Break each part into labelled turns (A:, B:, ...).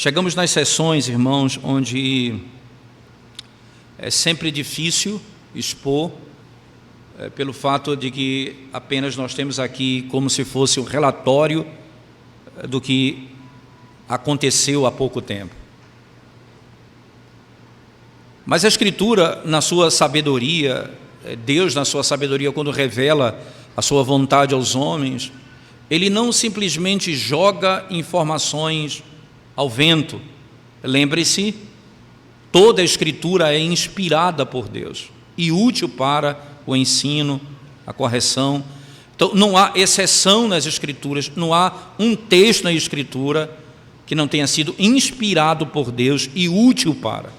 A: Chegamos nas sessões, irmãos, onde é sempre difícil expor, pelo fato de que apenas nós temos aqui como se fosse um relatório do que aconteceu há pouco tempo. Mas a Escritura, na sua sabedoria, Deus, na sua sabedoria, quando revela a sua vontade aos homens, Ele não simplesmente joga informações ao vento. Lembre-se, toda a Escritura é inspirada por Deus e útil para o ensino, a correção. Então, não há exceção nas Escrituras, não há um texto na Escritura que não tenha sido inspirado por Deus e útil para.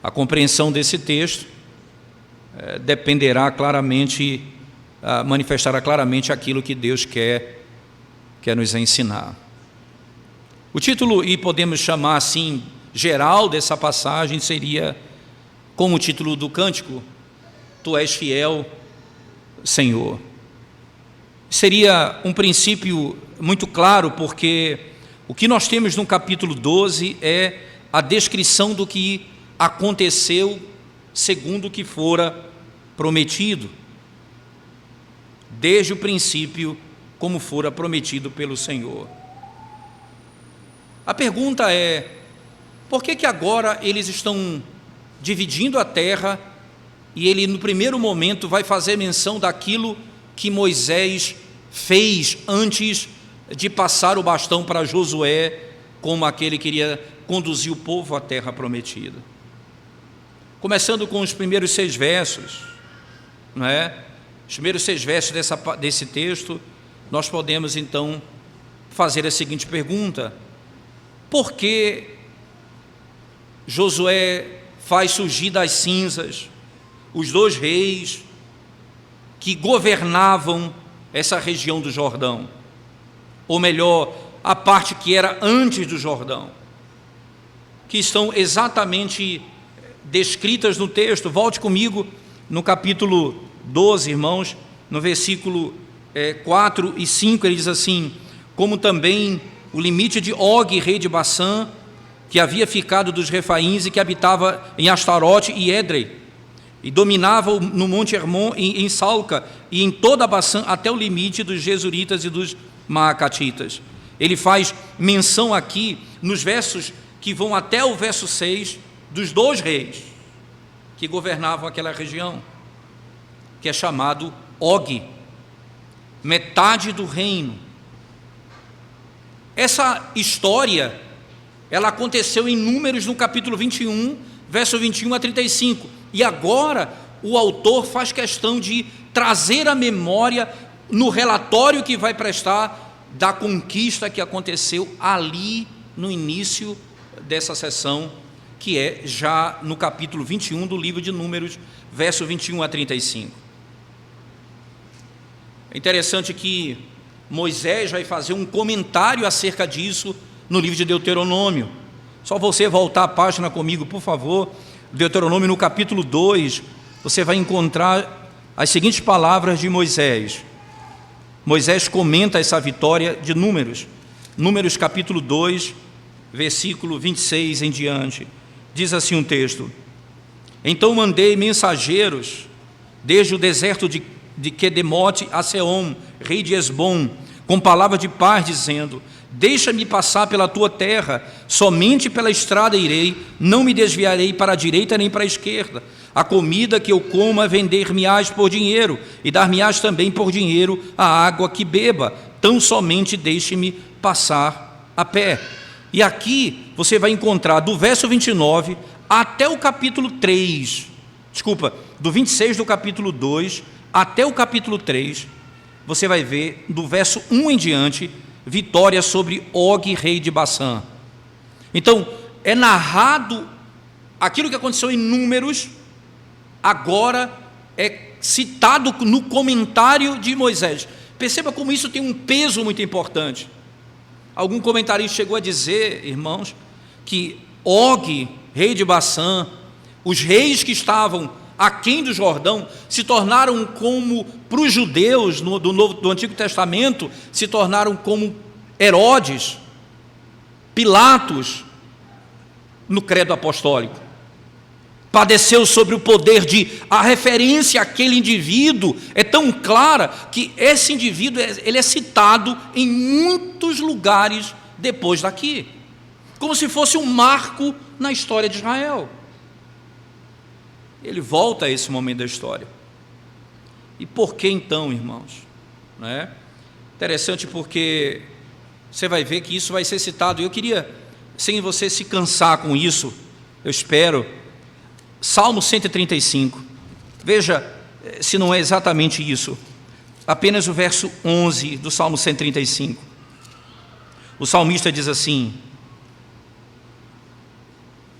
A: A compreensão desse texto dependerá claramente, manifestará claramente aquilo que Deus quer nos ensinar. O título, e podemos chamar assim, geral dessa passagem, seria, como o título do cântico, Tu és fiel, Senhor. Seria um princípio muito claro, porque o que nós temos no capítulo 12 é a descrição do que aconteceu segundo o que fora prometido, desde o princípio, como fora prometido pelo Senhor. A pergunta é, por que agora eles estão dividindo a terra e ele no primeiro momento vai fazer menção daquilo que Moisés fez antes de passar o bastão para Josué, como aquele que iria conduzir o povo à terra prometida? Começando com os primeiros 6 versos, não é? Os primeiros 6 versos desse texto, nós podemos então fazer a seguinte pergunta: por que Josué faz surgir das cinzas os 2 reis que governavam essa região do Jordão? Ou melhor, a parte que era antes do Jordão, que estão exatamente descritas no texto. Volte comigo no capítulo 12, irmãos, no versículo 4 e 5, ele diz assim: como também o limite de Og, rei de Bassã, que havia ficado dos Refaíns e que habitava em Astarote e Edrei, e dominava no monte Hermon, em Salca, e em toda a Bassã, até o limite dos Gesuritas e dos Maacatitas. Ele faz menção aqui, nos versos que vão até o verso 6, dos 2 reis que governavam aquela região, que é chamado Og, metade do reino. Essa história, ela aconteceu em Números no capítulo 21, verso 21 a 35, e agora o autor faz questão de trazer a memória no relatório que vai prestar da conquista que aconteceu ali no início dessa sessão, que é já no capítulo 21 do livro de Números, verso 21 a 35. É interessante que Moisés vai fazer um comentário acerca disso no livro de Deuteronômio. Só você voltar a página comigo, por favor. Deuteronômio, no capítulo 2, você vai encontrar as seguintes palavras de Moisés. Moisés comenta essa vitória de Números. Números capítulo 2, versículo 26 em diante. Diz assim um texto: então mandei mensageiros desde o deserto de Quedemote a Seom, rei de Esbom, com palavra de paz, dizendo: deixa-me passar pela tua terra, somente pela estrada irei, não me desviarei para a direita nem para a esquerda. A comida que eu coma vender-me-ás por dinheiro, e dar-me-ás também por dinheiro a água que beba, tão somente deixe-me passar a pé. E aqui você vai encontrar do verso 29 até o capítulo 3, do 26 do capítulo 2 até o capítulo 3, você vai ver do verso 1 em diante, vitória sobre Og, rei de Bassã. Então, é narrado aquilo que aconteceu em Números, agora é citado no comentário de Moisés. Perceba como isso tem um peso muito importante. Algum comentarista chegou a dizer, irmãos, que Og, rei de Bassã, os reis que estavam aquém do Jordão, se tornaram como, para os judeus do Antigo Testamento, se tornaram como Herodes, Pilatos, no credo apostólico, padeceu sobre o poder a referência àquele indivíduo é tão clara que esse indivíduo ele é citado em muitos lugares depois daqui, como se fosse um marco na história de Israel. Ele volta a esse momento da história. E por que então, irmãos? Não é? Interessante, porque você vai ver que isso vai ser citado. Eu queria, sem você se cansar com isso, eu espero, Salmo 135, veja se não é exatamente isso, apenas o verso 11 do Salmo 135. O salmista diz assim: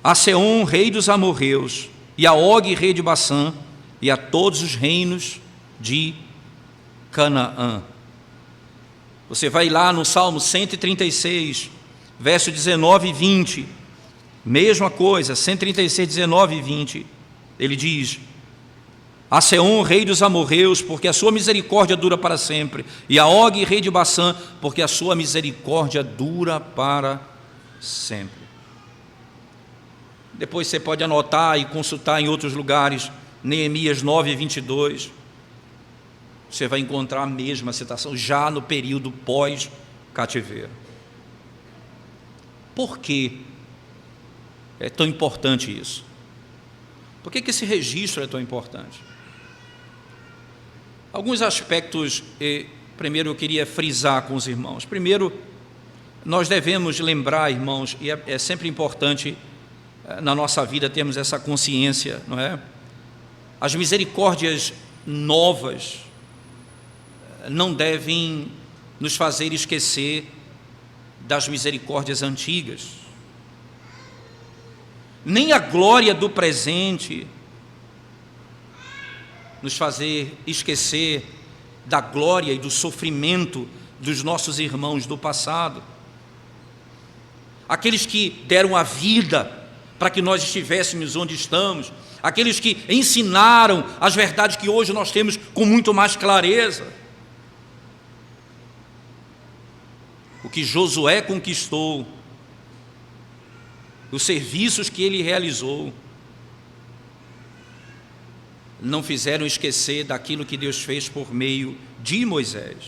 A: a Seom, rei dos amorreus, e a Og, rei de Baçã, e a todos os reinos de Canaã. Você vai lá no Salmo 136, verso 19 e 20, mesma coisa, 136, 19 e 20, ele diz: a Seom, rei dos amorreus, porque a sua misericórdia dura para sempre, e a Og, rei de Baçã, porque a sua misericórdia dura para sempre. Depois você pode anotar e consultar em outros lugares, Neemias 9, 22, você vai encontrar a mesma citação, já no período pós-cativeiro. Por que é tão importante isso? Por que esse registro é tão importante? Alguns aspectos, primeiro eu queria frisar com os irmãos. Primeiro, nós devemos lembrar, irmãos, e é sempre importante na nossa vida termos essa consciência, não é? As misericórdias novas não devem nos fazer esquecer das misericórdias antigas. Nem a glória do presente nos fazer esquecer da glória e do sofrimento dos nossos irmãos do passado. Aqueles que deram a vida para que nós estivéssemos onde estamos, aqueles que ensinaram as verdades que hoje nós temos com muito mais clareza. O que Josué conquistou, os serviços que ele realizou, não fizeram esquecer daquilo que Deus fez por meio de Moisés.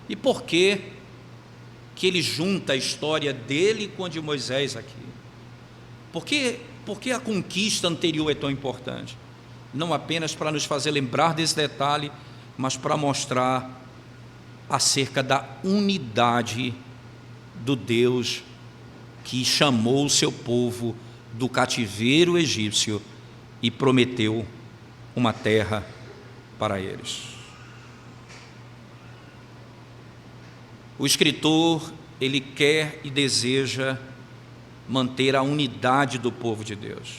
A: E por que ele junta a história dele com a de Moisés aqui? Por que a conquista anterior é tão importante? Não apenas para nos fazer lembrar desse detalhe, mas para mostrar acerca da unidade do Deus que chamou o seu povo do cativeiro egípcio e prometeu uma terra para eles. O escritor, ele quer e deseja manter a unidade do povo de Deus.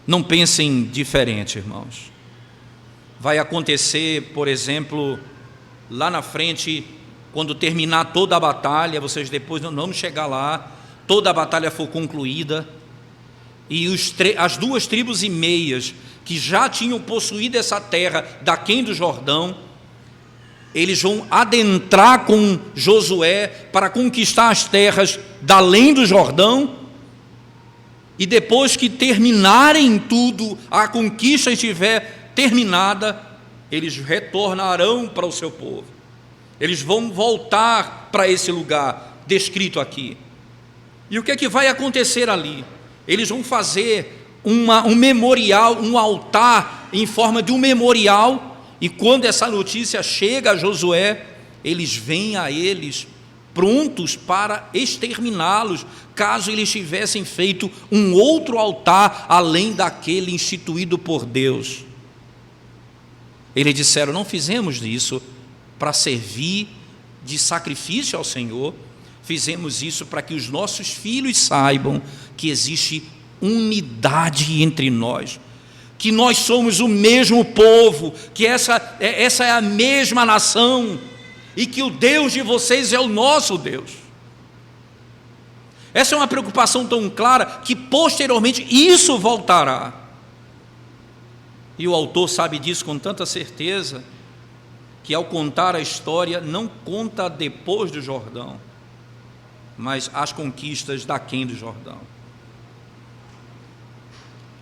A: Não pensem diferente, irmãos. Vai acontecer, por exemplo, lá na frente, quando terminar toda a batalha, vocês depois não vamos chegar lá, toda a batalha for concluída, e as 2 tribos e meias que já tinham possuído essa terra daquém do Jordão, eles vão adentrar com Josué para conquistar as terras da além do Jordão, e depois que terminarem tudo, a conquista estiver terminada, eles retornarão para o seu povo. Eles vão voltar para esse lugar descrito aqui. E o que é que vai acontecer ali? Eles vão fazer um memorial, um altar em forma de um memorial, e quando essa notícia chega a Josué, eles vêm a eles prontos para exterminá-los, caso eles tivessem feito um outro altar além daquele instituído por Deus. Eles disseram: não fizemos isso para servir de sacrifício ao Senhor, fizemos isso para que os nossos filhos saibam que existe unidade entre nós, que nós somos o mesmo povo, que essa é a mesma nação, e que o Deus de vocês é o nosso Deus. Essa é uma preocupação tão clara que posteriormente isso voltará. E o autor sabe disso com tanta certeza, que ao contar a história não conta depois do Jordão, mas as conquistas daquém do Jordão.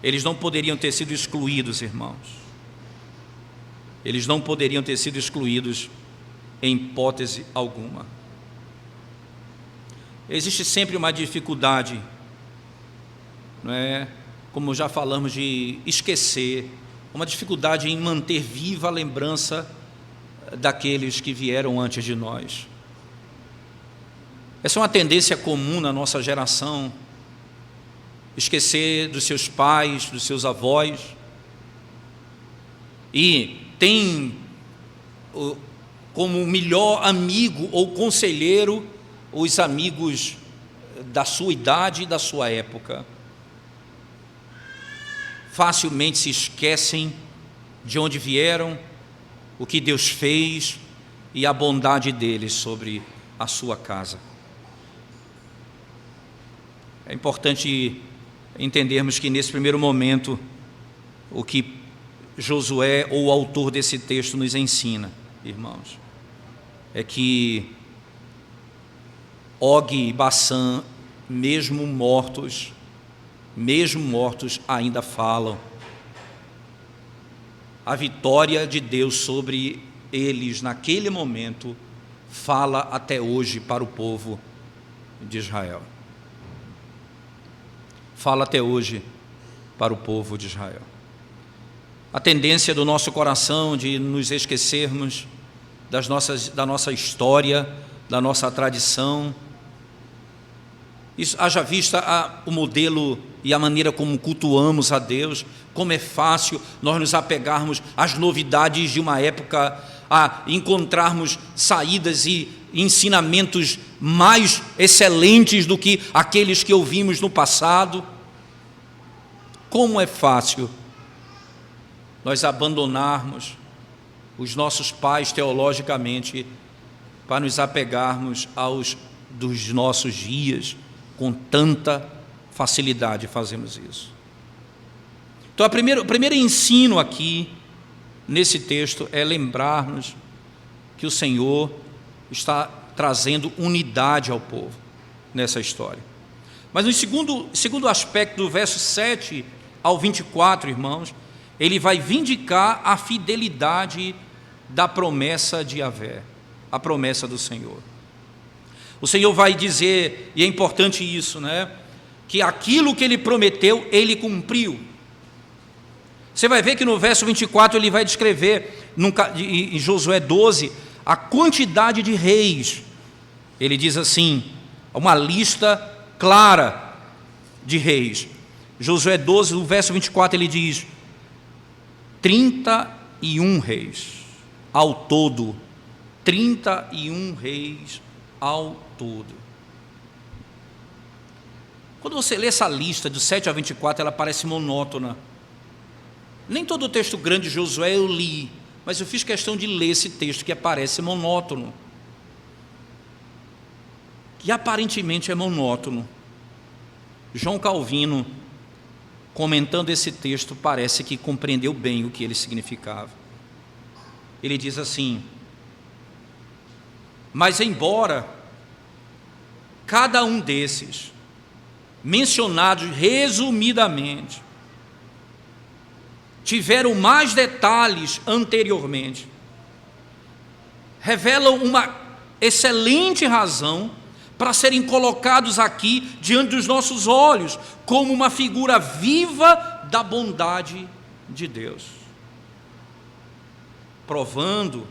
A: Eles não poderiam ter sido excluídos, irmãos. Eles não poderiam ter sido excluídos em hipótese alguma. Existe sempre uma dificuldade, não é? Como já falamos, de esquecer, uma dificuldade em manter viva a lembrança daqueles que vieram antes de nós. Essa é uma tendência comum na nossa geração, esquecer dos seus pais, dos seus avós, e tem como melhor amigo ou conselheiro os amigos da sua idade e da sua época. Facilmente se esquecem de onde vieram, o que Deus fez e a bondade dele sobre a sua casa. É importante entendermos que nesse primeiro momento o que Josué, ou o autor desse texto, nos ensina, irmãos, é que Og e Bassã, mesmo mortos, ainda falam. A vitória de Deus sobre eles naquele momento fala até hoje para o povo de Israel. Fala até hoje para o povo de Israel. A tendência do nosso coração de nos esquecermos da nossa história, da nossa tradição. Isso, haja vista o modelo e a maneira como cultuamos a Deus, como é fácil nós nos apegarmos às novidades de uma época, a encontrarmos saídas e ensinamentos mais excelentes do que aqueles que ouvimos no passado. Como é fácil nós abandonarmos os nossos pais teologicamente para nos apegarmos aos dos nossos dias. Com tanta facilidade fazemos isso. Então, o primeiro ensino aqui, nesse texto, é lembrarmos que o Senhor está trazendo unidade ao povo nessa história. Mas no segundo aspecto, do verso 7 ao 24, irmãos, ele vai vindicar a fidelidade da promessa de Yahvé, a promessa do Senhor. O Senhor vai dizer, e é importante isso, né? Que aquilo que Ele prometeu, Ele cumpriu. Você vai ver que no verso 24 Ele vai descrever, em Josué 12, a quantidade de reis. Ele diz assim, uma lista clara de reis. Josué 12, no verso 24, ele diz, 31 reis, ao todo, 31 reis ao todo. Quando você lê essa lista de 7 a 24, ela parece monótona. Nem todo o texto grande de Josué eu li, mas eu fiz questão de ler esse texto que parece monótono. Que aparentemente é monótono. João Calvino, comentando esse texto, parece que compreendeu bem o que ele significava. Ele diz assim: mas embora cada um desses, mencionados resumidamente, tiveram mais detalhes anteriormente, revelam uma excelente razão para serem colocados aqui diante dos nossos olhos, como uma figura viva da bondade de Deus, provando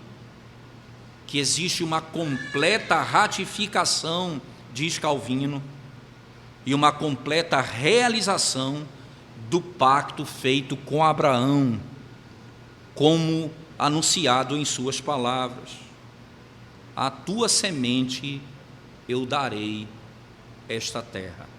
A: que existe uma completa ratificação, diz Calvino, e uma completa realização do pacto feito com Abraão, como anunciado em suas palavras: a tua semente eu darei esta terra.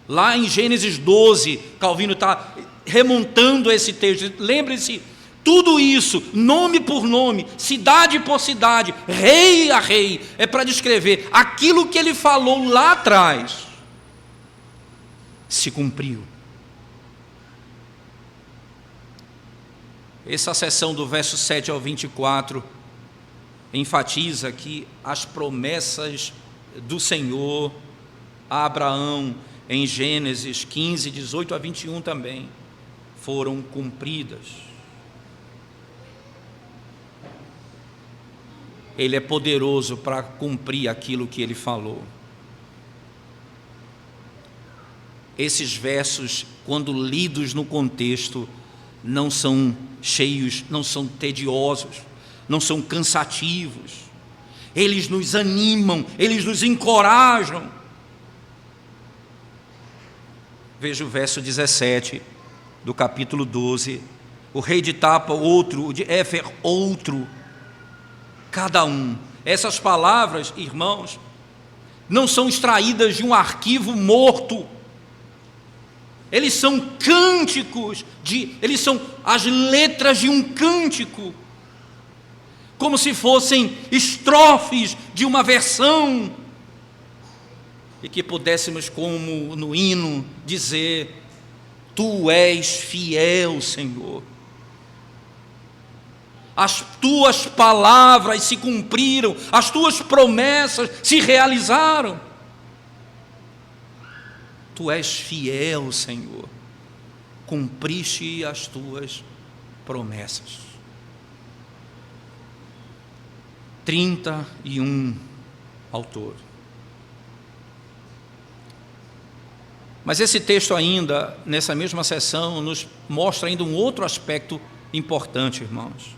A: Lá em Gênesis 12, Calvino está remontando esse texto. Lembre-se, tudo isso, nome por nome, cidade por cidade, rei a rei, é para descrever aquilo que ele falou lá atrás. Se cumpriu. Essa seção do verso 7 ao 24 enfatiza que as promessas do Senhor a Abraão, em Gênesis 15, 18 a 21 também, foram cumpridas. Ele é poderoso para cumprir aquilo que ele falou. Esses versos, quando lidos no contexto, não são cheios, não são tediosos, não são cansativos. Eles nos animam, eles nos encorajam. Veja o verso 17 do capítulo 12. O rei de Tapa, outro, o de Éfer, outro. Cada um. Essas palavras, irmãos, não são extraídas de um arquivo morto. Eles são cânticos, eles são as letras de um cântico, como se fossem estrofes de uma versão, e que pudéssemos, como no hino, dizer: Tu és fiel, Senhor. As tuas palavras se cumpriram, as tuas promessas se realizaram. Tu és fiel, Senhor, cumpriste as tuas promessas. 31 autor. Mas esse texto ainda, nessa mesma seção, nos mostra ainda um outro aspecto importante, irmãos.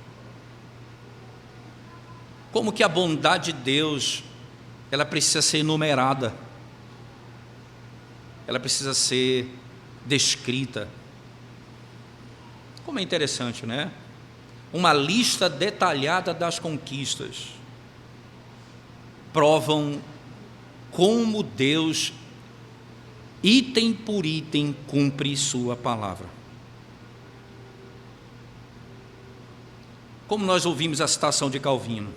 A: Como que a bondade de Deus, ela precisa ser enumerada, ela precisa ser descrita. Como é interessante, né? Uma lista detalhada das conquistas provam como Deus, item por item, cumpre sua palavra. Como nós ouvimos a citação de Calvino,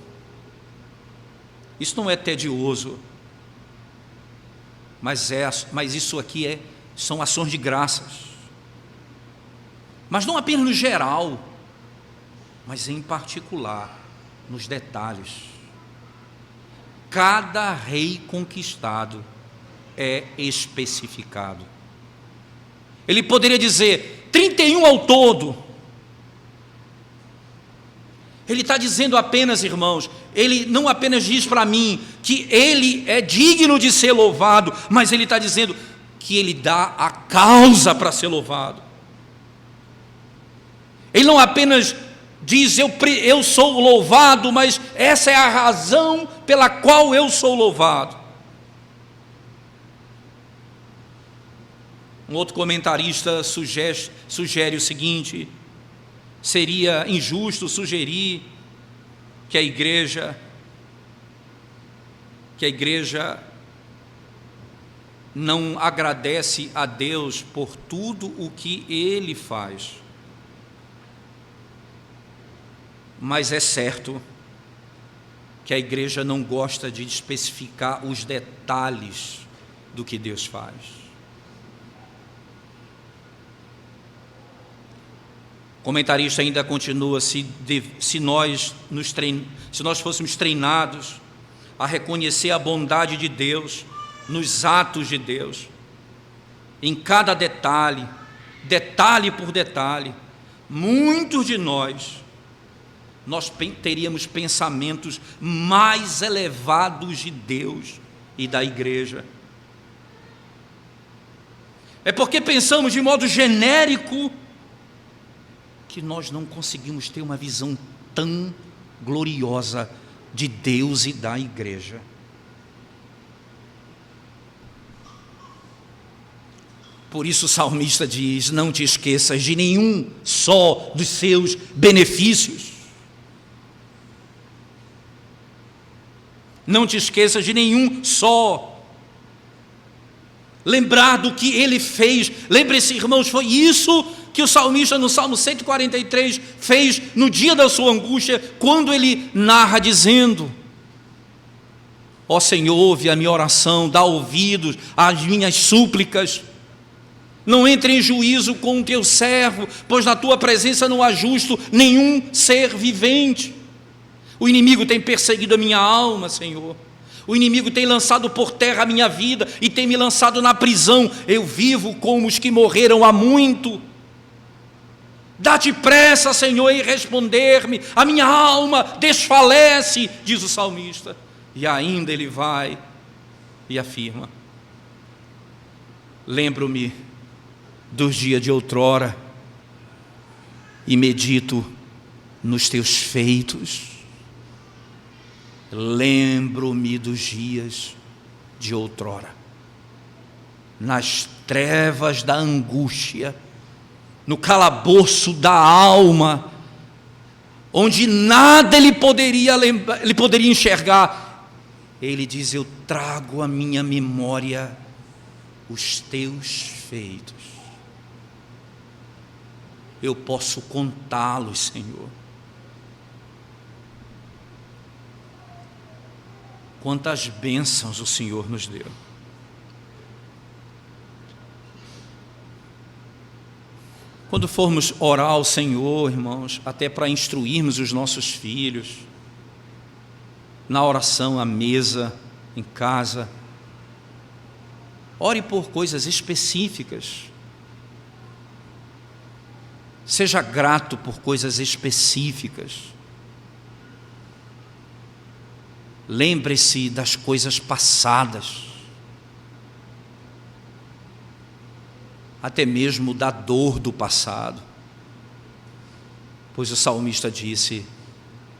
A: isso não é tedioso, mas isso aqui são ações de graças. Mas não apenas no geral, mas em particular, nos detalhes. Cada rei conquistado é especificado. Ele poderia dizer 31 ao todo. Ele está dizendo apenas, irmãos, ele não apenas diz para mim que ele é digno de ser louvado, mas ele está dizendo que ele dá a causa para ser louvado. Ele não apenas diz eu sou louvado, mas essa é a razão pela qual eu sou louvado. Um outro comentarista sugere o seguinte: seria injusto sugerir que a igreja não agradece a Deus por tudo o que Ele faz. Mas é certo que a igreja não gosta de especificar os detalhes do que Deus faz. O comentarista ainda continua: se nós fôssemos treinados a reconhecer a bondade de Deus nos atos de Deus, em cada detalhe, detalhe por detalhe, muitos de nós teríamos pensamentos mais elevados de Deus e da igreja. É porque pensamos de modo genérico que nós não conseguimos ter uma visão tão gloriosa de Deus e da igreja. Por isso o salmista diz: não te esqueças de nenhum só dos seus benefícios. Não te esqueças de nenhum só. Lembrar do que ele fez. Lembre-se, irmãos, foi isso que o salmista no Salmo 143 fez no dia da sua angústia, quando ele narra dizendo: ó Senhor, ouve a minha oração, dá ouvidos às minhas súplicas. Não entre em juízo com o teu servo, pois na tua presença não há justo nenhum ser vivente. O inimigo tem perseguido a minha alma, Senhor. O inimigo tem lançado por terra a minha vida e tem me lançado na prisão. Eu vivo como os que morreram há muito. Dá-te pressa, Senhor, em responder-me. A minha alma desfalece, diz o salmista. E ainda ele vai e afirma: lembro-me dos dias de outrora e medito nos teus feitos. Lembro-me dos dias de outrora, nas trevas da angústia, no calabouço da alma, onde nada ele poderia enxergar. Ele diz: eu trago à minha memória os teus feitos. Eu posso contá-los, Senhor. Quantas bênçãos o Senhor nos deu. Quando formos orar ao Senhor, irmãos, até para instruirmos os nossos filhos, na oração à mesa, em casa, ore por coisas específicas. Seja grato por coisas específicas. Lembre-se das coisas passadas, até mesmo da dor do passado, pois o salmista disse: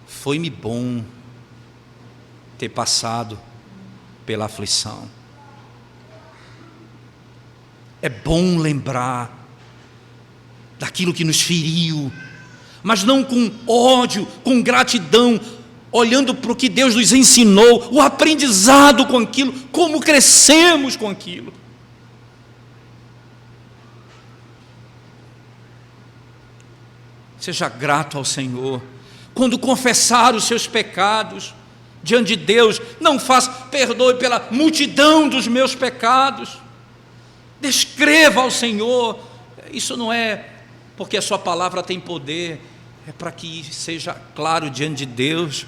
A: foi-me bom ter passado pela aflição. É bom lembrar daquilo que nos feriu, mas não com ódio, com gratidão, olhando para o que Deus nos ensinou, o aprendizado com aquilo, como crescemos com aquilo. Seja grato ao Senhor. Quando confessar os seus pecados diante de Deus, não faça, perdoe pela multidão dos meus pecados. Descreva ao Senhor. Isso não é porque a sua palavra tem poder, é para que seja claro diante de Deus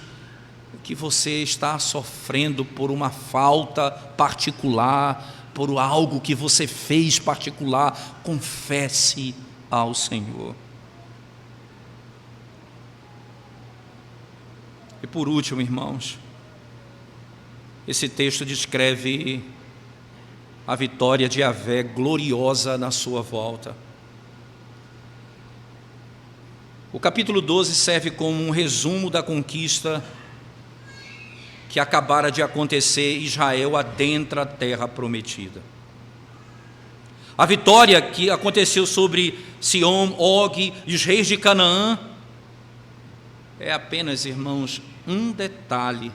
A: que você está sofrendo por uma falta particular, por algo que você fez particular. Confesse ao Senhor. E por último, irmãos, esse texto descreve a vitória de Yahvé gloriosa na sua volta. O capítulo 12 serve como um resumo da conquista que acabara de acontecer. Israel adentra a terra prometida. A vitória que aconteceu sobre Sião, Og e os reis de Canaã é apenas, irmãos, um detalhe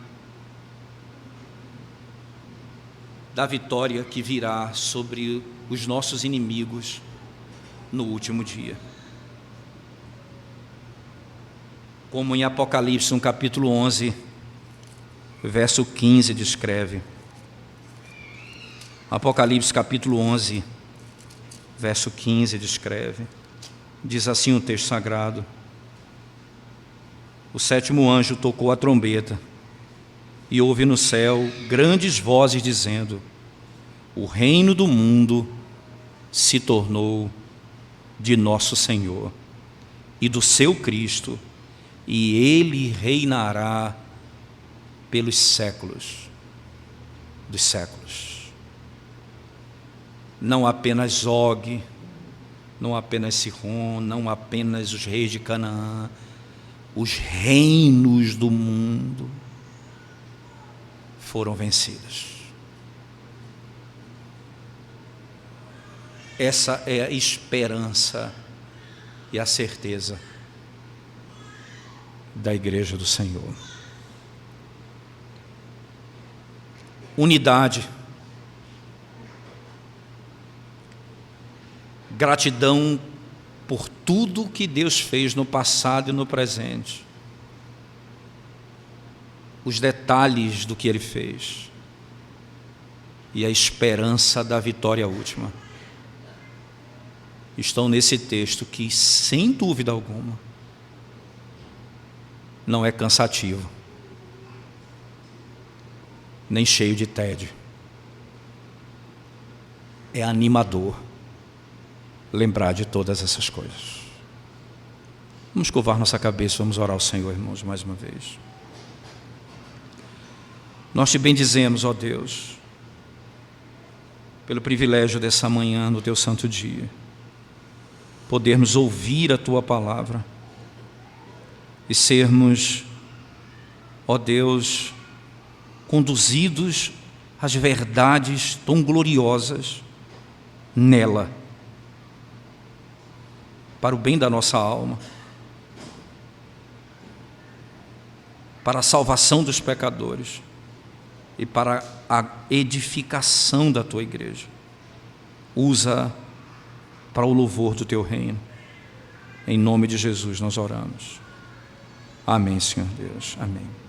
A: da vitória que virá sobre os nossos inimigos no último dia. Como em Apocalipse, no capítulo 11, verso 15, descreve. Apocalipse, capítulo 11, verso 15, descreve. Diz assim o texto sagrado: o sétimo anjo tocou a trombeta, e houve no céu grandes vozes dizendo: o reino do mundo se tornou de nosso Senhor e do seu Cristo, e ele reinará pelos séculos dos séculos. Não apenas Og, não apenas Sihon, não apenas os reis de Canaã, os reinos do mundo foram vencidos. Essa é a esperança e a certeza da igreja do Senhor. Unidade, gratidão por tudo que Deus fez no passado e no presente, os detalhes do que Ele fez e a esperança da vitória última estão nesse texto que, sem dúvida alguma, não é cansativo, nem cheio de tédio. É animador lembrar de todas essas coisas. Vamos curvar nossa cabeça, vamos orar ao Senhor, irmãos, mais uma vez. Nós te bendizemos, ó Deus, pelo privilégio dessa manhã, no teu santo dia, podermos ouvir a tua palavra e sermos, ó Deus, conduzidos às verdades tão gloriosas nela, para o bem da nossa alma, para a salvação dos pecadores e para a edificação da tua igreja. Usa para o louvor do teu reino. Em nome de Jesus nós oramos. Amém, Senhor Deus. Amém.